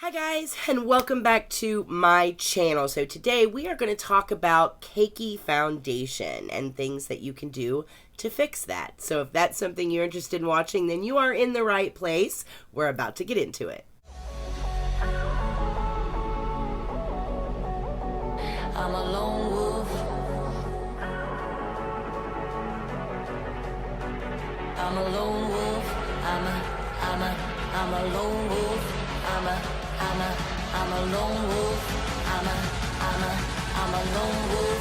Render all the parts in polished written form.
Hi guys, and welcome back to my channel. So today we are going to talk about cakey foundation and things that you can do to fix that. So if that's something you're interested in watching, then you are in the right place. We're about to get into it. I'm a lone wolf. I'm a lone wolf. I'm a lone wolf. I'm a lone wolf. I'm a lone wolf.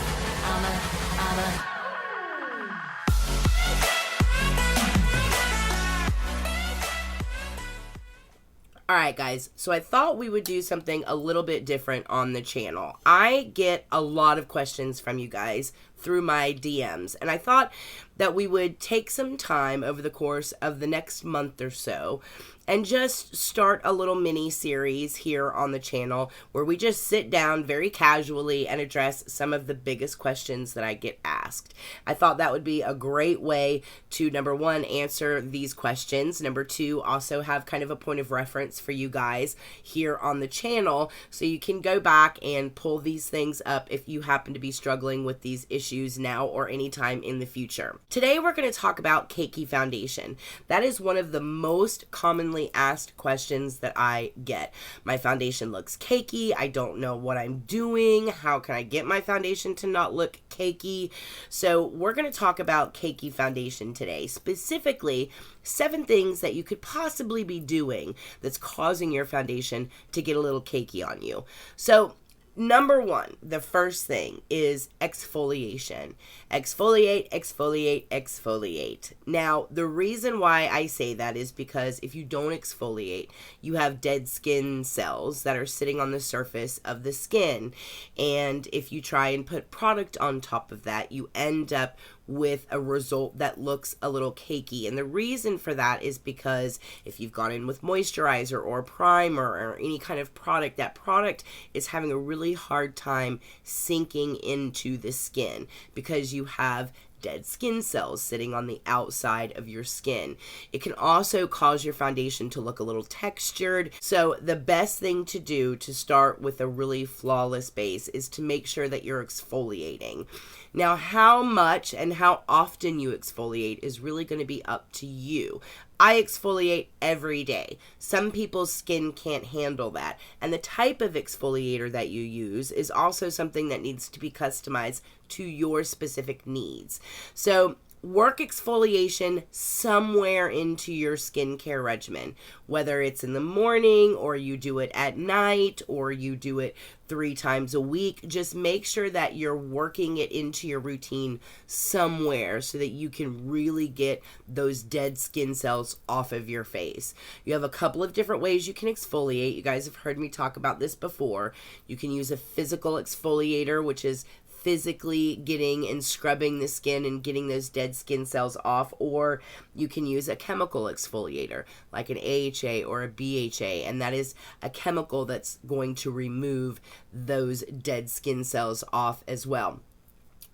Alright guys, so I thought we would do something a little bit different on the channel. I get a lot of questions from you guys through my DMs, and I thought that we would take some time over the course of the next month or so and just start a little mini series here on the channel where we just sit down very casually and address some of the biggest questions that I get asked. I thought that would be a great way to, number one, answer these questions. Number two, also have kind of a point of reference for you guys here on the channel so you can go back and pull these things up if you happen to be struggling with these issues now or anytime in the future. Today we're going to talk about cakey foundation. That is one of the most commonly asked questions that I get. My foundation looks cakey. I don't know what I'm doing. How can I get my foundation to not look cakey? So we're going to talk about cakey foundation today. Specifically, 7 things that you could possibly be doing that's causing your foundation to get a little cakey on you. So number one, the first thing is exfoliation. Exfoliate, exfoliate, exfoliate. Now, the reason why I say that is because if you don't exfoliate, you have dead skin cells that are sitting on the surface of the skin. And if you try and put product on top of that, you end up with a result that looks a little cakey. And the reason for that is because if you've gone in with moisturizer or primer or any kind of product, that product is having a really hard time sinking into the skin because you have dead skin cells sitting on the outside of your skin. It can also cause your foundation to look a little textured. So the best thing to do to start with a really flawless base is to make sure that you're exfoliating. Now, how much and how often you exfoliate is really going to be up to you. I exfoliate every day. Some people's skin can't handle that. And the type of exfoliator that you use is also something that needs to be customized to your specific needs. So work exfoliation somewhere into your skincare regimen, whether it's in the morning or you do it at night or you do it 3 times a week. Just make sure that you're working it into your routine somewhere so that you can really get those dead skin cells off of your face. You have a couple of different ways you can exfoliate. You guys have heard me talk about this before. You can use a physical exfoliator, which is physically getting and scrubbing the skin and getting those dead skin cells off, or you can use a chemical exfoliator like an AHA or a BHA, and that is a chemical that's going to remove those dead skin cells off as well.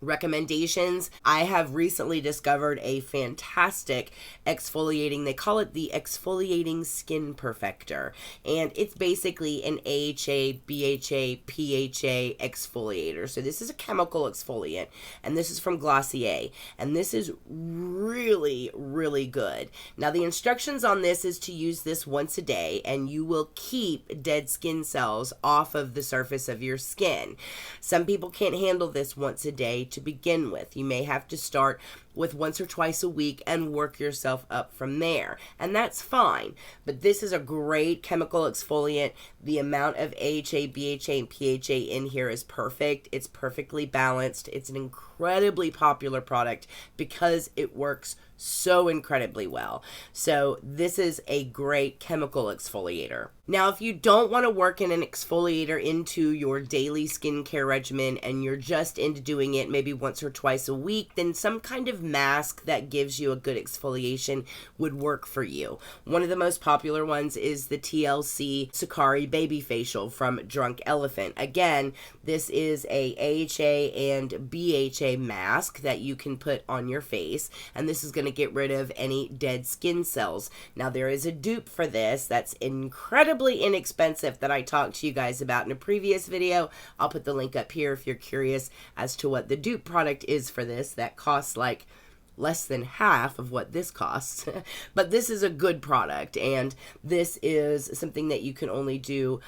Recommendations: I have recently discovered a fantastic exfoliating, they call it the exfoliating skin perfector, and it's basically an AHA, BHA, PHA exfoliator. So this is a chemical exfoliant, and this is from Glossier, and this is really, really good. Now the instructions on this is to use this once a day, and you will keep dead skin cells off of the surface of your skin. Some people can't handle this once a day to begin with. You may have to start with once or twice a week and work yourself up from there, and that's fine. But this is a great chemical exfoliant. The amount of AHA, BHA, and PHA in here is perfect. It's perfectly balanced. It's an incredibly popular product because it works so incredibly well. So this is a great chemical exfoliator. Now, if you don't want to work in an exfoliator into your daily skincare regimen and you're just into doing it maybe once or twice a week, then some kind of mask that gives you a good exfoliation would work for you. One of the most popular ones is the TLC Sakari Baby Facial from Drunk Elephant. Again, this is a AHA and BHA mask that you can put on your face, and this is going to get rid of any dead skin cells. Now, there is a dupe for this that's incredibly inexpensive that I talked to you guys about in a previous video. I'll put the link up here if you're curious as to what the dupe product is for this. That costs like less than half of what this costs. But this is a good product, and this is something that you can only do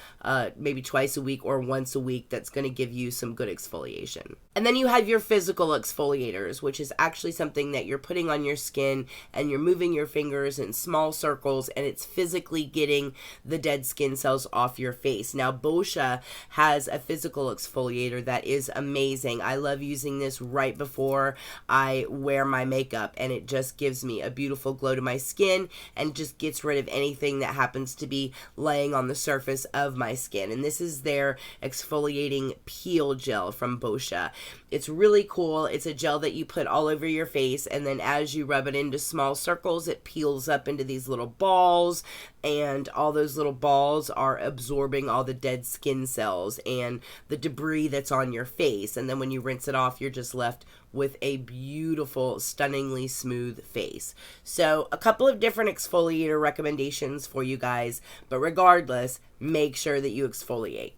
maybe twice a week or once a week that's going to give you some good exfoliation. And then you have your physical exfoliators, which is actually something that you're putting on your skin and you're moving your fingers in small circles, and it's physically getting the dead skin cells off your face. Now, Boscia has a physical exfoliator that is amazing. I love using this right before I wear my makeup, and it just gives me a beautiful glow to my skin and just gets rid of anything that happens to be laying on the surface of my skin. And this is their exfoliating peel gel from Boscia. It's really cool. It's a gel that you put all over your face, and then as you rub it into small circles, it peels up into these little balls, and all those little balls are absorbing all the dead skin cells and the debris that's on your face. And then when you rinse it off, you're just left with a beautiful, stunningly smooth face. So a couple of different exfoliator recommendations for you guys, but regardless, make sure that you exfoliate.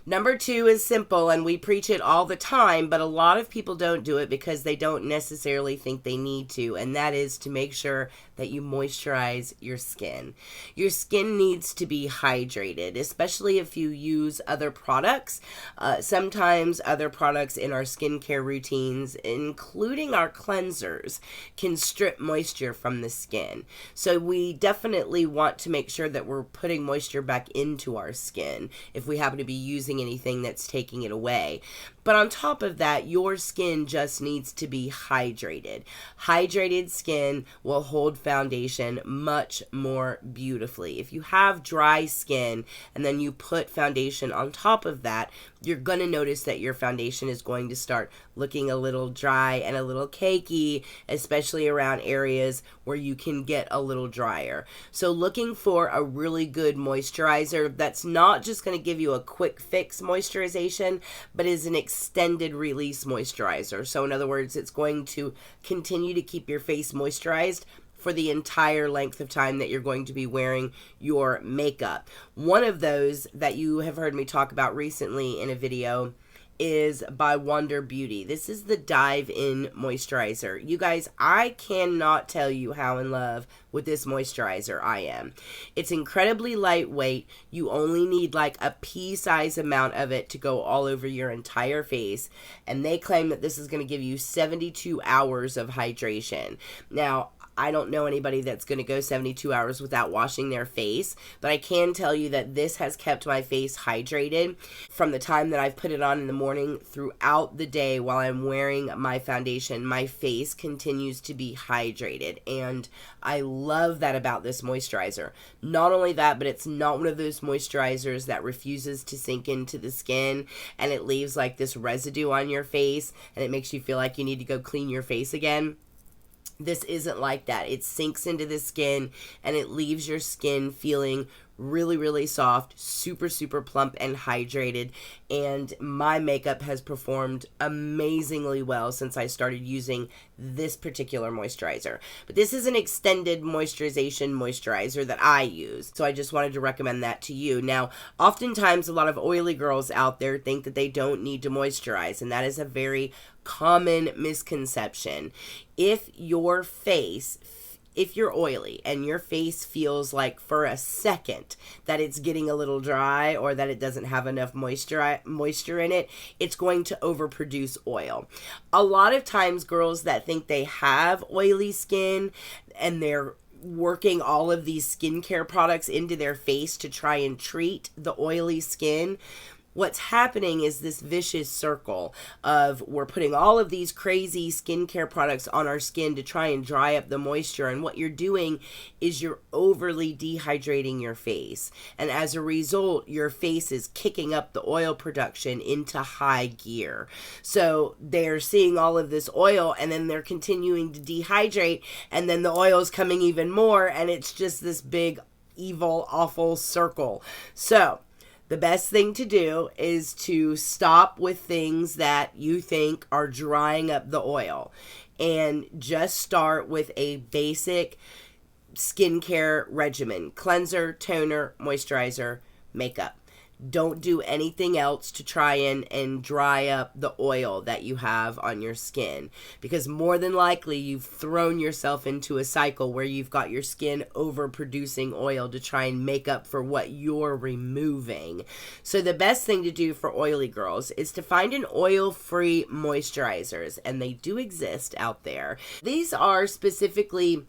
Number 2 is simple, and we preach it all the time, but a lot of people don't do it because they don't necessarily think they need to, and that is to make sure that you moisturize your skin. Your skin needs to be hydrated, especially if you use other products. Sometimes other products in our skincare routines, including our cleansers, can strip moisture from the skin. So we definitely want to make sure that we're putting moisture back into our skin if we happen to be using anything that's taking it away. But on top of that, your skin just needs to be hydrated. Hydrated skin will hold foundation much more beautifully. If you have dry skin and then you put foundation on top of that, you're going to notice that your foundation is going to start looking a little dry and a little cakey, especially around areas where you can get a little drier. So looking for a really good moisturizer that's not just going to give you a quick fix moisturization, but is an extended release moisturizer. So in other words, it's going to continue to keep your face moisturized for the entire length of time that you're going to be wearing your makeup. One of those that you have heard me talk about recently in a video is by Wonder Beauty. This is the Dive In Moisturizer. You guys, I cannot tell you how in love with this moisturizer I am. It's incredibly lightweight. You only need like a pea-size amount of it to go all over your entire face, and they claim that this is going to give you 72 hours of hydration. Now, I don't know anybody that's going to go 72 hours without washing their face, but I can tell you that this has kept my face hydrated from the time that I've put it on in the morning throughout the day while I'm wearing my foundation. My face continues to be hydrated, and I love that about this moisturizer. Not only that, but it's not one of those moisturizers that refuses to sink into the skin and it leaves like this residue on your face and it makes you feel like you need to go clean your face again. This isn't like that. It sinks into the skin and it leaves your skin feeling really, really soft, super, super plump and hydrated. And my makeup has performed amazingly well since I started using this particular moisturizer. But this is an extended moisturizer that I use. So I just wanted to recommend that to you. Now, oftentimes a lot of oily girls out there think that they don't need to moisturize, and that is a very common misconception. If you're oily and your face feels like for a second that it's getting a little dry or that it doesn't have enough moisture in it, it's going to overproduce oil. A lot of times girls that think they have oily skin and they're working all of these skincare products into their face to try and treat the oily skin, what's happening is this vicious circle of we're putting all of these crazy skincare products on our skin to try and dry up the moisture. And what you're doing is you're overly dehydrating your face. And as a result, your face is kicking up the oil production into high gear. So they're seeing all of this oil and then they're continuing to dehydrate, and then the oil is coming even more, and it's just this big, evil, awful circle. So the best thing to do is to stop with things that you think are drying up the oil and just start with a basic skincare regimen: cleanser, toner, moisturizer, makeup. Don't do anything else to try and dry up the oil that you have on your skin, because more than likely you've thrown yourself into a cycle where you've got your skin overproducing oil to try and make up for what you're removing. So the best thing to do for oily girls is to find an oil-free moisturizers, and they do exist out there. These are specifically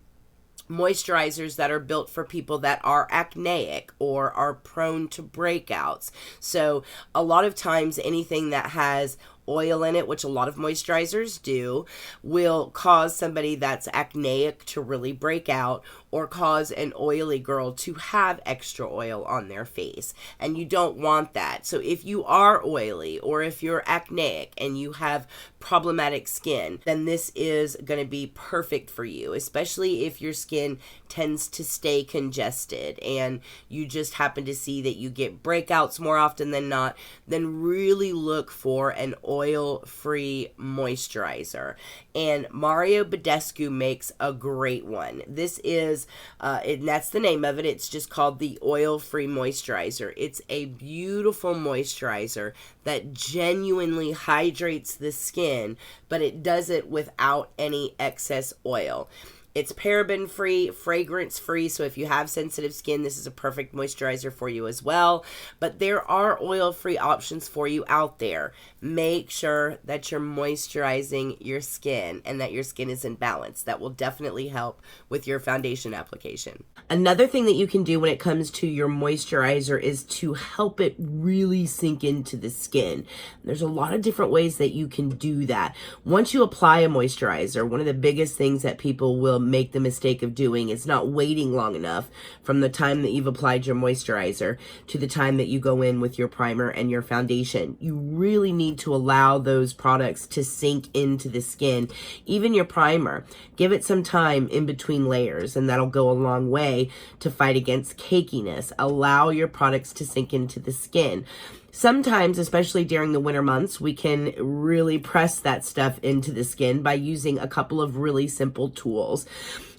moisturizers that are built for people that are acneic or are prone to breakouts. So a lot of times anything that has oil in it, which a lot of moisturizers do, will cause somebody that's acneic to really break out, or cause an oily girl to have extra oil on their face. And you don't want that. So if you are oily, or if you're acneic and you have problematic skin, then this is going to be perfect for you, especially if your skin tends to stay congested and you just happen to see that you get breakouts more often than not. Then really look for an oil-free moisturizer. And Mario Badescu makes a great one. This is, and that's the name of it. It's just called the Oil-Free Moisturizer. It's a beautiful moisturizer that genuinely hydrates the skin, but it does it without any excess oil. It's paraben-free, fragrance-free, so if you have sensitive skin, this is a perfect moisturizer for you as well. But there are oil-free options for you out there. Make sure that you're moisturizing your skin and that your skin is in balance. That will definitely help with your foundation application. Another thing that you can do when it comes to your moisturizer is to help it really sink into the skin. There's a lot of different ways that you can do that. Once you apply a moisturizer, one of the biggest things that people will make the mistake of doing is not waiting long enough from the time that you've applied your moisturizer to the time that you go in with your primer and your foundation. You really need to allow those products to sink into the skin. Even your primer, give it some time in between layers, and that'll go a long way to fight against cakiness. Allow your products to sink into the skin. Sometimes, especially during the winter months, we can really press that stuff into the skin by using a couple of really simple tools.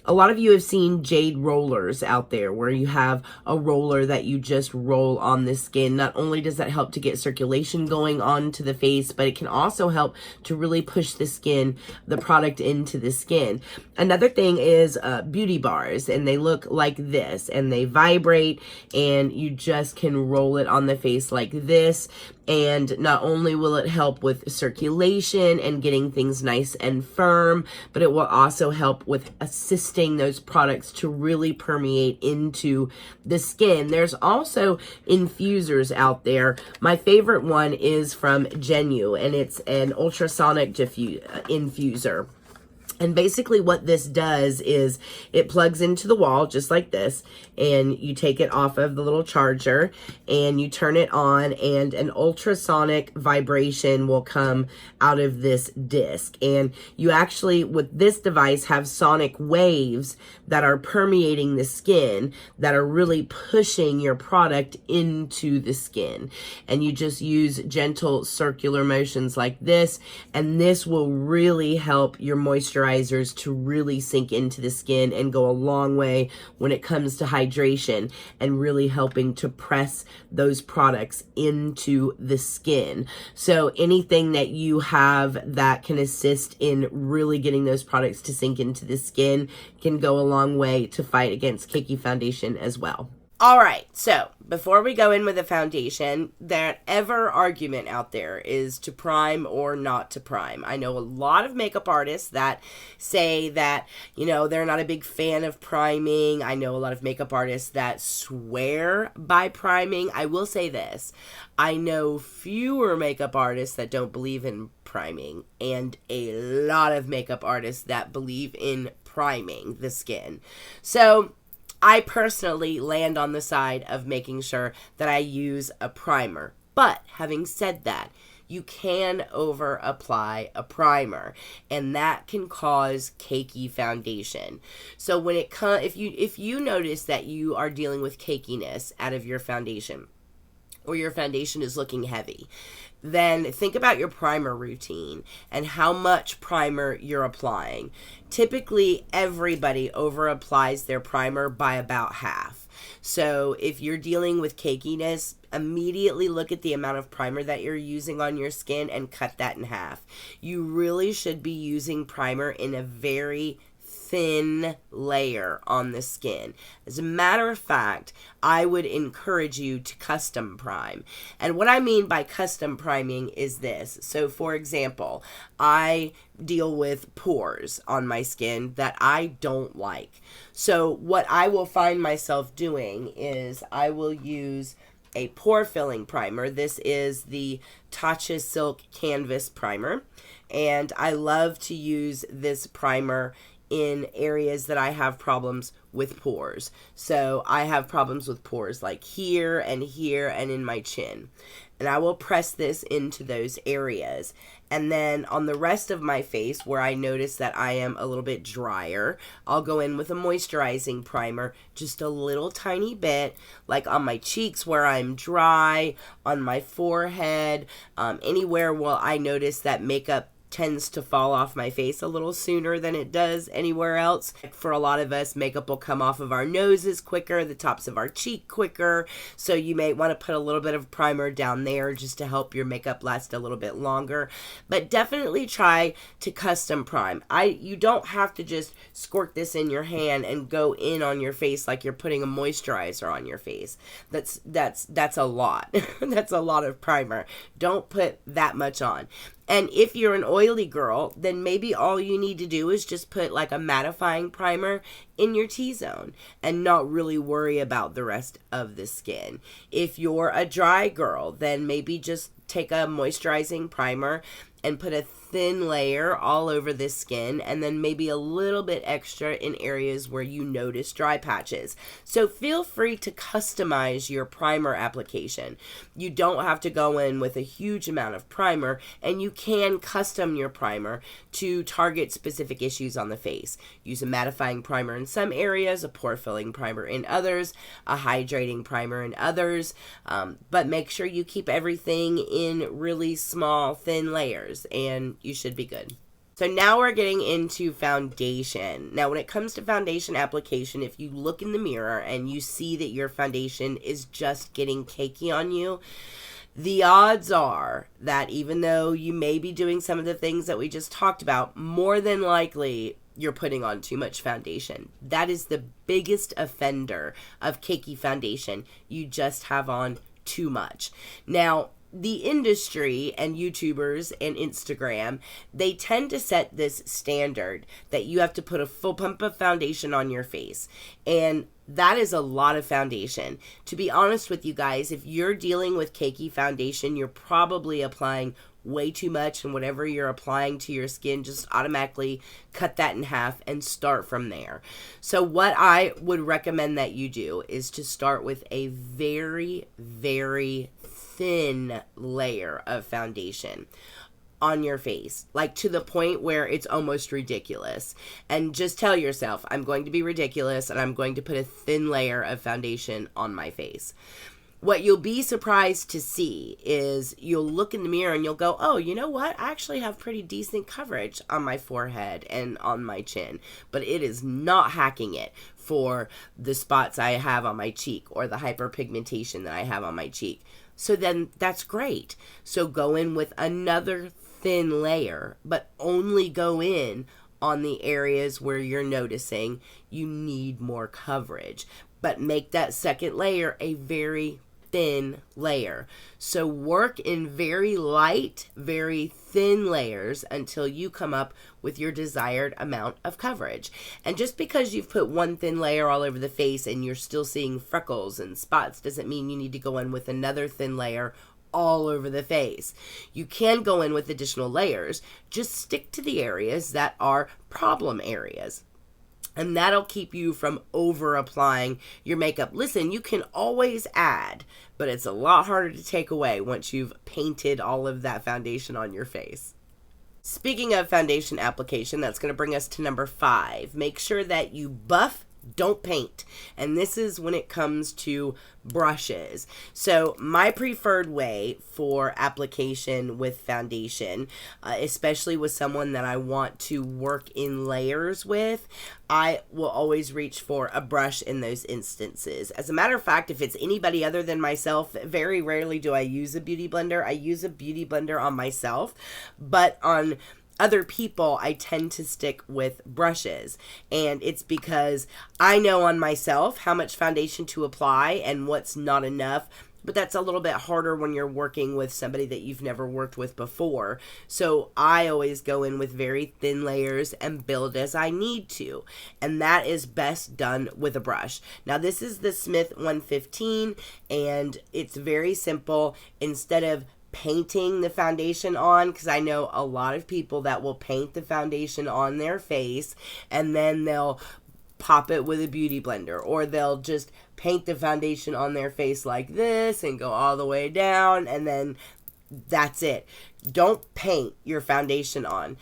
A lot of you have seen jade rollers out there where you have a roller that you just roll on the skin. Not only does that help to get circulation going onto the face, but it can also help to really push the product into the skin. Another thing is beauty bars, and they look like this, and they vibrate, and you just can roll it on the face like this. And not only will it help with circulation and getting things nice and firm, but it will also help with assisting those products to really permeate into the skin. There's also infusers out there. My favorite one is from Genu, and it's an ultrasonic infuser. And basically what this does is it plugs into the wall just like this, and you take it off of the little charger and you turn it on, and an ultrasonic vibration will come out of this disc. And you actually, with this device, have sonic waves that are permeating the skin that are really pushing your product into the skin. And you just use gentle circular motions like this, and this will really help your moisturizers to really sink into the skin and go a long way when it comes to hydration and really helping to press those products into the skin. So anything that you have that can assist in really getting those products to sink into the skin can go a long way to fight against cakey foundation as well. All right, so before we go in with the foundation, that ever argument out there is to prime or not to prime. I know a lot of makeup artists that say that, they're not a big fan of priming. I know a lot of makeup artists that swear by priming. I will say this. I know fewer makeup artists that don't believe in priming, and a lot of makeup artists that believe in priming the skin. So I personally land on the side of making sure that I use a primer. But having said that, you can over apply a primer, and that can cause cakey foundation. So when it comes, if you notice that you are dealing with cakiness out of your foundation, or your foundation is looking heavy, then think about your primer routine and how much primer you're applying. Typically, everybody over applies their primer by about half. So if you're dealing with cakiness, immediately look at the amount of primer that you're using on your skin and cut that in half. You really should be using primer in a very thin layer on the skin. As a matter of fact, I would encourage you to custom prime. And what I mean by custom priming is this. So for example, I deal with pores on my skin that I don't like. So what I will find myself doing is I will use a pore filling primer. This is the Tatcha Silk Canvas Primer. And I love to use this primer in areas that I have problems with pores. So I have problems with pores like here and in my chin. And I will press this into those areas. And then on the rest of my face where I notice that I am a little bit drier, I'll go in with a moisturizing primer, just a little tiny bit, like on my cheeks where I'm dry, on my forehead, anywhere where I notice that makeup tends to fall off my face a little sooner than it does anywhere else. For a lot of us, makeup will come off of our noses quicker, the tops of our cheek quicker, so you may want to put a little bit of primer down there just to help your makeup last a little bit longer. But definitely try to custom prime. You don't have to just squirt this in your hand and go in on your face like you're putting a moisturizer on your face. That's a lot. That's a lot of primer. Don't put that much on. And if you're an oily girl, then maybe all you need to do is just put like a mattifying primer in your T-zone and not really worry about the rest of the skin. If you're a dry girl, then maybe just take a moisturizing primer and put a thin layer all over the skin, and then maybe a little bit extra in areas where you notice dry patches. So feel free to customize your primer application. You don't have to go in with a huge amount of primer, and you can custom your primer to target specific issues on the face. Use a mattifying primer in some areas, a pore filling primer in others, a hydrating primer in others, but make sure you keep everything in really small, thin layers, and you should be good. So now we're getting into foundation. Now when it comes to foundation application, if you look in the mirror and you see that your foundation is just getting cakey on you, the odds are that even though you may be doing some of the things that we just talked about, more than likely you're putting on too much foundation. That is the biggest offender of cakey foundation. You just have on too much. Now, the industry and YouTubers and Instagram, they tend to set this standard that you have to put a full pump of foundation on your face. And that is a lot of foundation. To be honest with you guys, if you're dealing with cakey foundation, you're probably applying way too much, and whatever you're applying to your skin, just automatically cut that in half and start from there. So what I would recommend that you do is to start with a very, very thin layer of foundation on your face, like to the point where it's almost ridiculous. And just tell yourself, I'm going to be ridiculous and I'm going to put a thin layer of foundation on my face. What you'll be surprised to see is you'll look in the mirror and you'll go, oh, you know what? I actually have pretty decent coverage on my forehead and on my chin, but it is not hacking it for the spots I have on my cheek or the hyperpigmentation that I have on my cheek. So then that's great. So go in with another thin layer, but only go in on the areas where you're noticing you need more coverage. but make that second layer a very thin layer. So work in very light, very thin layers until you come up with your desired amount of coverage. And just because you've put one thin layer all over the face and you're still seeing freckles and spots doesn't mean you need to go in with another thin layer all over the face. You can go in with additional layers. Just stick to the areas that are problem areas. And that'll keep you from over applying your makeup. Listen, you can always add, but it's a lot harder to take away once you've painted all of that foundation on your face. Speaking of foundation application, that's going to bring us to number 5. Make sure that you buff, don't paint. And this is when it comes to brushes. So my preferred way for application with foundation, especially with someone that I want to work in layers with, I will always reach for a brush in those instances. As a matter of fact, if it's anybody other than myself, very rarely do I use a beauty blender. I use a beauty blender on myself, but on other people, I tend to stick with brushes, and it's because I know on myself how much foundation to apply and what's not enough, but that's a little bit harder when you're working with somebody that you've never worked with before. So I always go in with very thin layers and build as I need to, and that is best done with a brush. Now this is the Smith 115, and it's very simple. Instead of painting the foundation on, because I know a lot of people that will paint the foundation on their face and then they'll pop it with a beauty blender, or they'll just paint the foundation on their face like this and go all the way down, and then that's it. Don't paint your foundation on.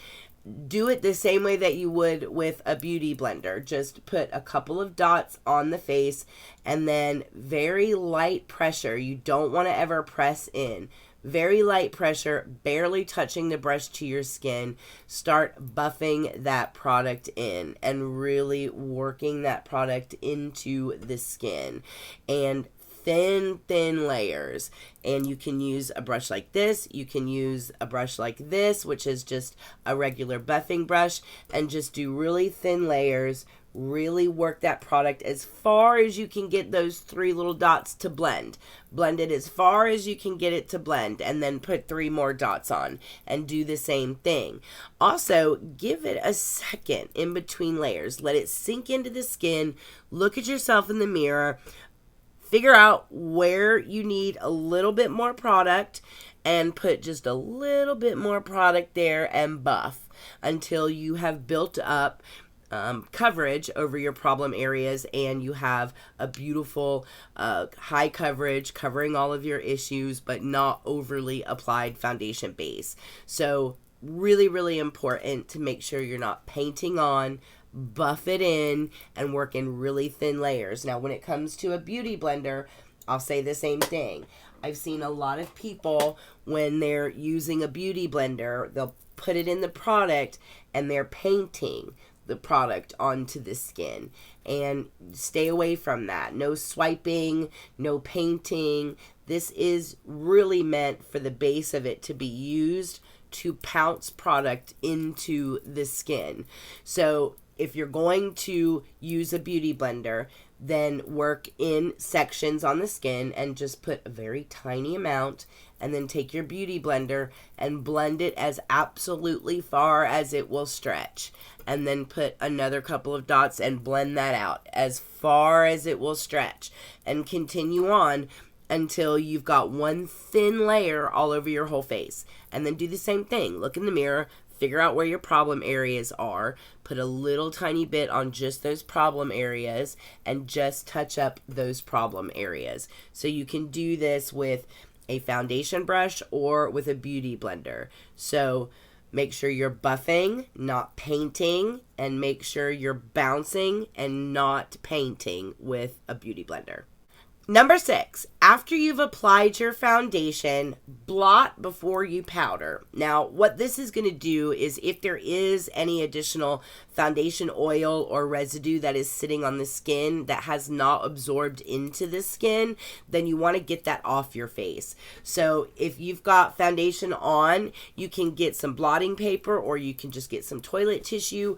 Do it the same way that you would with a beauty blender. Just put a couple of dots on the face and then very light pressure. You don't want to ever press in. Very light pressure, barely touching the brush to your skin. Start buffing that product in and really working that product into the skin. And thin layers. And you can use a brush like this. You can use a brush like this, which is just a regular buffing brush, and just do really thin layers. Really work that product as far as you can get those 3 little dots to blend. Blend it as far as you can get it to blend, and then put 3 more dots on and do the same thing. Also, give it a second in between layers. Let it sink into the skin. Look at yourself in the mirror. Figure out where you need a little bit more product and put just a little bit more product there and buff until you have built up coverage over your problem areas, and you have a beautiful high coverage covering all of your issues, but not overly applied foundation base. So really important to make sure you're not painting on, buff it in, and work in really thin layers. Now when it comes to a beauty blender, I'll say the same thing. I've seen a lot of people, when they're using a beauty blender, they'll put it in the product and they're painting the product onto the skin, and stay away from that. No swiping, no painting. This is really meant for the base of it to be used to pounce product into the skin. So if you're going to use a beauty blender, then work in sections on the skin and just put a very tiny amount, and then take your beauty blender and blend it as absolutely far as it will stretch, and then put another couple of dots and blend that out as far as it will stretch, and continue on until you've got one thin layer all over your whole face. And then do the same thing. Look in the mirror, figure out where your problem areas are, put a little tiny bit on just those problem areas, and just touch up those problem areas. So you can do this with a foundation brush or with a beauty blender. So make sure you're buffing, not painting, and make sure you're bouncing and not painting with a beauty blender. Number 6, After you've applied your foundation, blot before you powder. Now, what this is going to do is if there is any additional foundation oil or residue that is sitting on the skin that has not absorbed into the skin, then you want to get that off your face. So if you've got foundation on, you can get some blotting paper or you can just get some toilet tissue.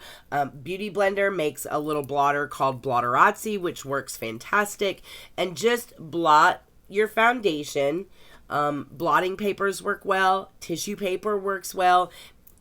Beauty Blender makes a little blotter called Blotterazzi, which works fantastic, and just blot your foundation. Blotting papers work well. Tissue paper works well.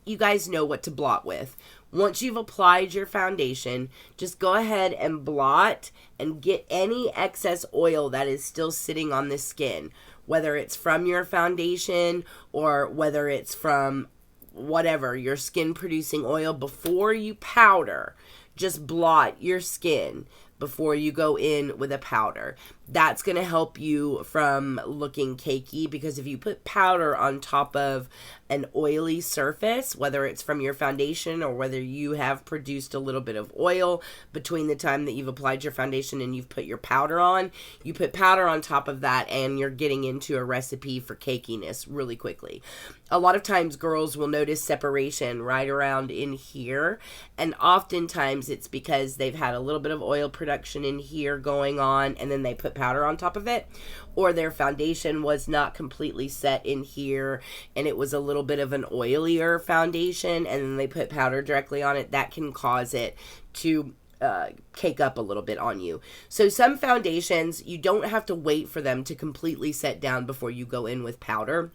You guys know what to blot with. Once you've applied your foundation, just go ahead and blot and get any excess oil that is still sitting on the skin, whether it's from your foundation or whether it's from whatever, your skin producing oil. Before you powder, just blot your skin before you go in with a powder. That's going to help you from looking cakey, because if you put powder on top of an oily surface, whether it's from your foundation or whether you have produced a little bit of oil between the time that you've applied your foundation and you've put your powder on, you put powder on top of that and you're getting into a recipe for cakiness really quickly. A lot of times girls will notice separation right around in here, and oftentimes it's because they've had a little bit of oil production in here going on and then they put powder on top of it, or their foundation was not completely set in here and it was a little bit of an oilier foundation and then they put powder directly on it. That can cause it to cake up a little bit on you. So some foundations, you don't have to wait for them to completely set down before you go in with powder.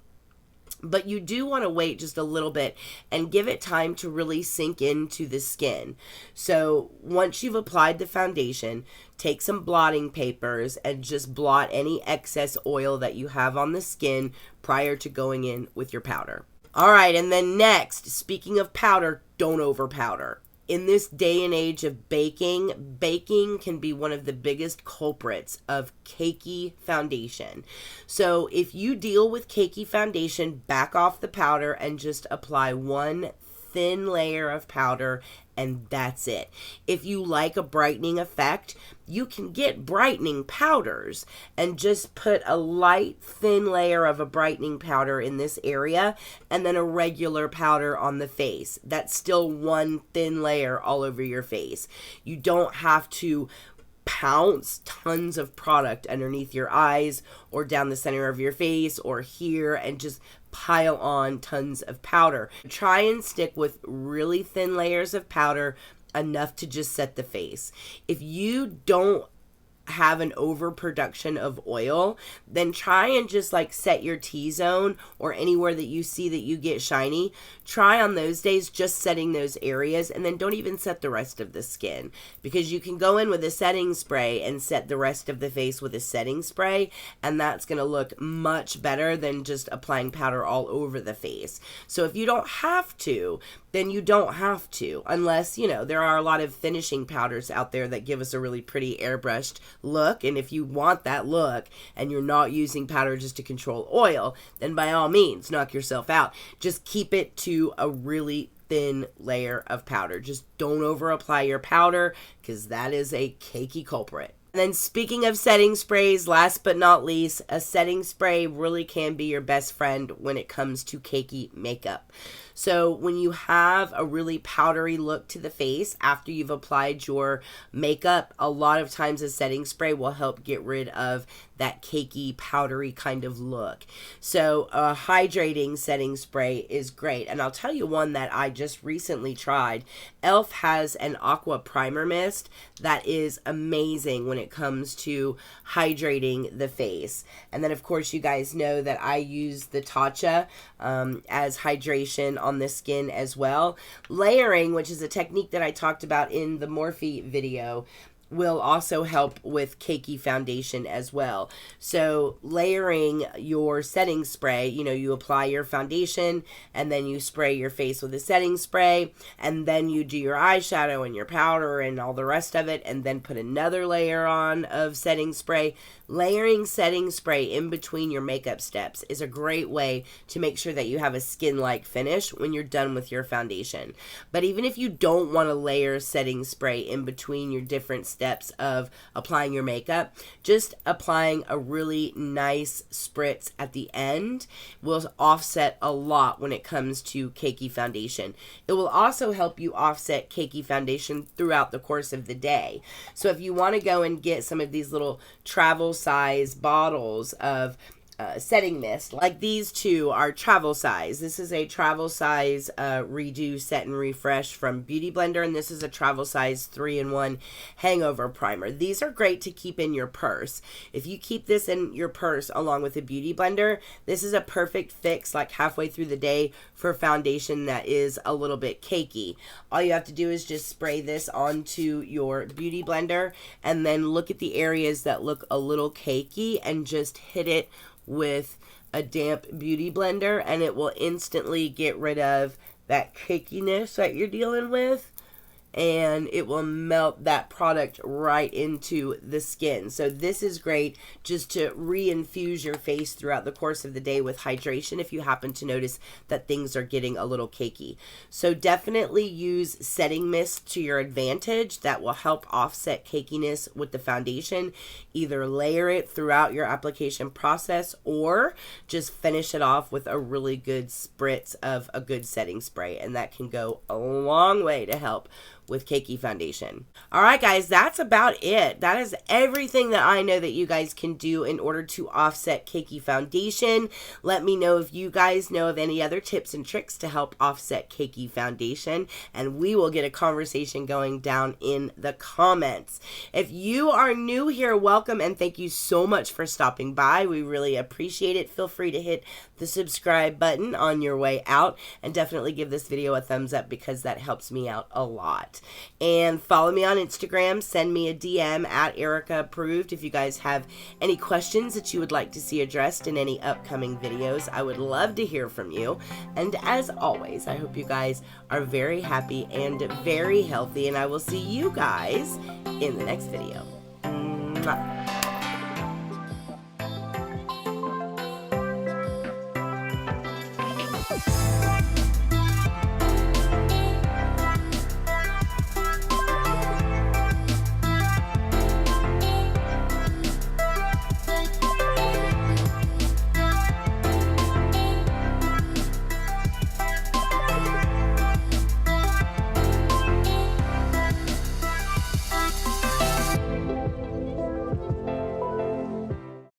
But you do want to wait just a little bit and give it time to really sink into the skin. So once you've applied the foundation, take some blotting papers and just blot any excess oil that you have on the skin prior to going in with your powder. All right, and then next, speaking of powder, don't over powder. In this day and age of baking can be one of the biggest culprits of cakey foundation. So if you deal with cakey foundation, back off the powder and just apply one thin layer of powder, and that's it. If you like a brightening effect, you can get brightening powders and just put a light thin layer of a brightening powder in this area and then a regular powder on the face. That's still one thin layer all over your face. You don't have to pounce tons of product underneath your eyes or down the center of your face or here and just pile on tons of powder. Try and stick with really thin layers of powder, enough to just set the face. If you don't have an overproduction of oil, then try and just like set your T-zone or anywhere that you see that you get shiny. Try on those days just setting those areas, and then don't even set the rest of the skin, because you can go in with a setting spray and set the rest of the face with a setting spray, and that's going to look much better than just applying powder all over the face. So if you don't have to, then you don't have to, unless, you know, there are a lot of finishing powders out there that give us a really pretty airbrushed look. And if you want that look and you're not using powder just to control oil, then by all means, knock yourself out. Just keep it to a really thin layer of powder. Just don't over apply your powder, because that is a cakey culprit. And then speaking of setting sprays, last but not least, a setting spray really can be your best friend when it comes to cakey makeup. So when you have a really powdery look to the face after you've applied your makeup, a lot of times a setting spray will help get rid of that cakey, powdery kind of look. So a hydrating setting spray is great. And I'll tell you one that I just recently tried. e.l.f. has an aqua primer mist that is amazing when it comes to hydrating the face. And then of course you guys know that I use the Tatcha as hydration on the skin as well. Layering, which is a technique that I talked about in the Morphe video, will also help with cakey foundation as well. So layering your setting spray, you know, you apply your foundation and then you spray your face with a setting spray, and then you do your eyeshadow and your powder and all the rest of it, and then put another layer on of setting spray. Layering setting spray in between your makeup steps is a great way to make sure that you have a skin-like finish when you're done with your foundation. But even if you don't want to layer setting spray in between your different steps of applying your makeup, just applying a really nice spritz at the end will offset a lot when it comes to cakey foundation. It will also help you offset cakey foundation throughout the course of the day. So if you want to go and get some of these little travel size bottles of setting mist, like these two are travel size. This is a travel size redo, set, and refresh from Beauty Blender, and this is a travel size 3-in-1 hangover primer. These are great to keep in your purse. If you keep this in your purse along with a Beauty Blender, this is a perfect fix like halfway through the day for foundation that is a little bit cakey. All you have to do is just spray this onto your Beauty Blender and then look at the areas that look a little cakey and just hit it with a damp Beauty Blender, and it will instantly get rid of that cakiness that you're dealing with, and it will melt that product right into the skin. So this is great just to re-infuse your face throughout the course of the day with hydration if you happen to notice that things are getting a little cakey. So definitely use setting mist to your advantage. That will help offset cakiness with the foundation. Either layer it throughout your application process or just finish it off with a really good spritz of a good setting spray, and that can go a long way to help with cakey foundation. All right, guys, that's about it. That is everything that I know that you guys can do in order to offset cakey foundation. Let me know if you guys know of any other tips and tricks to help offset cakey foundation, and we will get a conversation going down in the comments. If you are new here, welcome, and thank you so much for stopping by. We really appreciate it. Feel free to hit the subscribe button on your way out, and definitely give this video a thumbs up because that helps me out a lot. And follow me on Instagram. Send me a DM at ErikaApproved if you guys have any questions that you would like to see addressed in any upcoming videos. I would love to hear from you. And as always, I hope you guys are very happy and very healthy, and I will see you guys in the next video. Mwah.